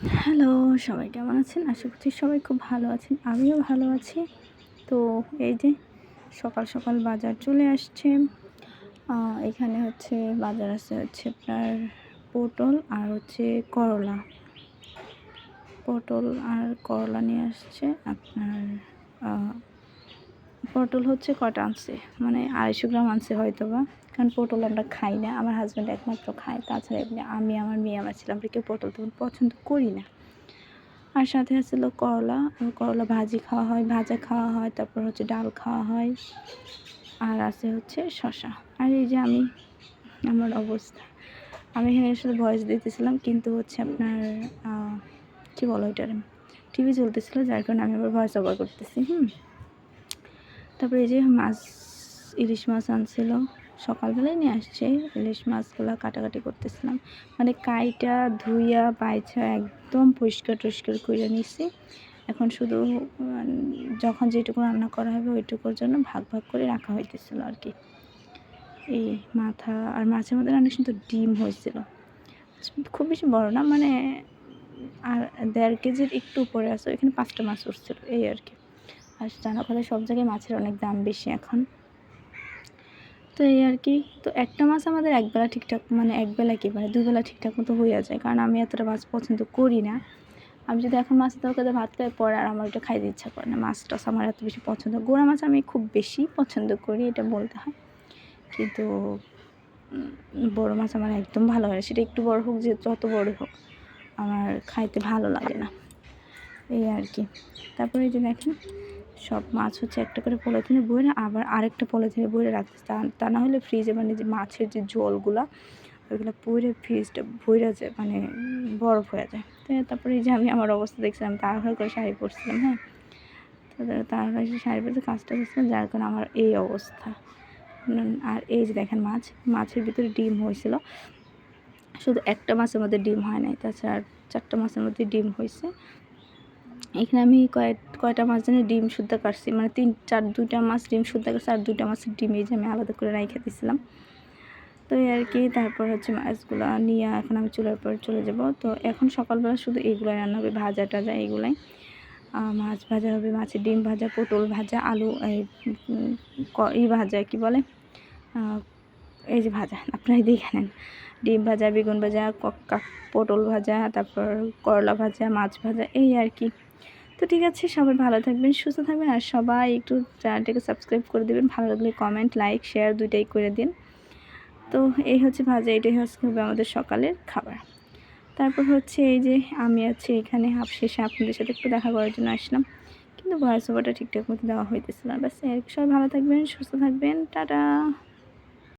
Hello, সবাই কেমন আছেন? আশা করছি সবাই খুব ভালো আছেন। আমিও ভালো আছি। তো এই যে সকাল, সকাল বাজার চলে আসছে। আ এখানে হচ্ছে বাজার আছে হচ্ছে আপনার পটল আর হচ্ছে করলা। পটল আর করলা নিয়ে আসছে আপনার আ পটল হচ্ছে কটা আনছে? মানে ২৫০ গ্রাম আনছে হয়তোবা। কারণ পটল আমরা খাই না। আমার হাসব্যান্ড একমাত্র খায়। তাছাড়া এমনি আমি, আমার মেয়ে, আমার ছেলে আমরা কেউ পটল তেমন পছন্দ করি না। আর সাথে ছিল করলা। করলা ভাজি খাওয়া হয়, ভাজা খাওয়া হয়, তারপর হচ্ছে ডাল খাওয়া হয়। আর আছে হচ্ছে শসা। আর এই যে আমার অবস্থা। আমি এখানে আসলে ভয়েস দিতেছিলাম কিন্তু হচ্ছে আপনার আ কী বলে ওইটারে? টিভি চলতেছিল যার কারণে আমি আবার ভয়েস ওভার করতেছি। তারপরে এই যে ইলিশ মাছ আনছিল। সকালবেলায় নিয়ে আসছে। ইলিশ মাছগুলা কাটাকাটি করতেছিলাম। মানে কাইটা ধুইয়া বাইছা একদম পরিষ্কার-টরিষ্কার কইরা নিছি। এখন শুধু যখন যেটুকু রান্না করা হবে ওইটুকুর জন্য ভাগ, ভাগ করে রাখা হইতেছিল আরকি। এই মাথা আর মাছের মধ্যে অনেক সুন্দর ডিম হয়েছিল। খুব বেশি বড় না মানে আর ১.৫ কেজির একটু উপরে আছে। ওইখানে ৫ টা মাছ উঠছিল এই আরকি। আর জানা কথা সব জায়গায় মাছের অনেক দাম বেশি এখন। তো এই আরকি। তো একটা মাছ আমাদের একবেলা ঠিকঠাক মানে একবেলা কি মানে দুবেলা ঠিকঠাক মতো হইয়া যায়। কারণ আমি এতটা মাছ পছন্দ করি না। আমি যদি এখন মাছের তরকারিতে ভাত খাই পরে আর আমার ওইটা খাইতে ইচ্ছা করে না। মাছ-টাছ আমার এত বেশি পছন্দ। গোড়া মাছ আমি খুব বেশি পছন্দ করি এটা বলতে হয়। কিন্তু বড় মাছ আমার একদম ভালো হয় না। সেটা একটু বড় হোক যে যত বড়ই হোক আমার খাইতে ভালো লাগে না। এই আরকি। তারপরে এই যে দেখেন সব মাছ হচ্ছে একটা করে পলিথিনে বইরে আবার আরেকটা পলিথিনে বইরে রাখতেছে। তা না হলে ফ্রিজে মানে যে মাছের যে জলগুলা ওইগুলো পুইরে ফ্রিজটা ভইরা যায় মানে বরফ হয়ে যায়। তারপরে এই যে আমি আমার অবস্থা দেখছিলাম তাড়াহুড়ো করে শাড়ি পরছিলাম, হ্যাঁ? তাড়াহুড়ো করে শাড়ি পরতে কাজটা করছিলাম যার কারণে আমার এই অবস্থা। আর এই যে দেখেন মাছের ভিতরে ডিম হয়েছিল। শুধু একটা মাছের মধ্যে ডিম হয় নাই। তাছাড়া ৪ টা মাছের মধ্যে ডিম হইছে। এখানে আমি কয়টা মাছ জানি ডিম শুদ্ধ কাটছি। মানে ২টা মাছ ডিম শুদ্ধ কাটছি আর ২টা মাছের ডিম এই যে আমি আলাদা করে রাইখা দিছিলাম। তো এই আর কি। তারপর হচ্ছে মাছগুলো নিয়ে এখন আমি চুলার পর চলে যাব। তো এখন সকালবেলা শুধু এইগুলাই রান্না হবে, ভাজা-টাজা এইগুলাই। মাছ ভাজা হবে, মাছের ডিম ভাজা, পটল ভাজা, আলু ভাজা কী বলে? এই যে ভাজা আপনারাই দেখে নেন। ডিম ভাজা, বেগুন ভাজা, পটল ভাজা, তারপর করলা ভাজা, মাছ ভাজা এই আর কি। তো ঠিক আছে, সবাই ভালো থাকবেন, সুস্থ থাকবেন আর সবাই একটু চ্যানেলটাকে সাবস্ক্রাইব করে দেবেন। ভালো লাগলে কমেন্ট, লাইক, শেয়ার দুইটাই করে দিন। তো এই হচ্ছে ভাজা, এটাই হচ্ছে আমাদের সকালের খাবার। তারপর হচ্ছে এই যে আমি আছি এখানে হাফ শেষে আপনাদের সাথে একটু দেখা করার জন্য আসলাম। কিন্তু ভয়েস ওভারটা ঠিকঠাক মতো দেওয়া হইতেছিল না। ব্যাস সবাই ভালো থাকবেন, সুস্থ থাকবেন। টাটা।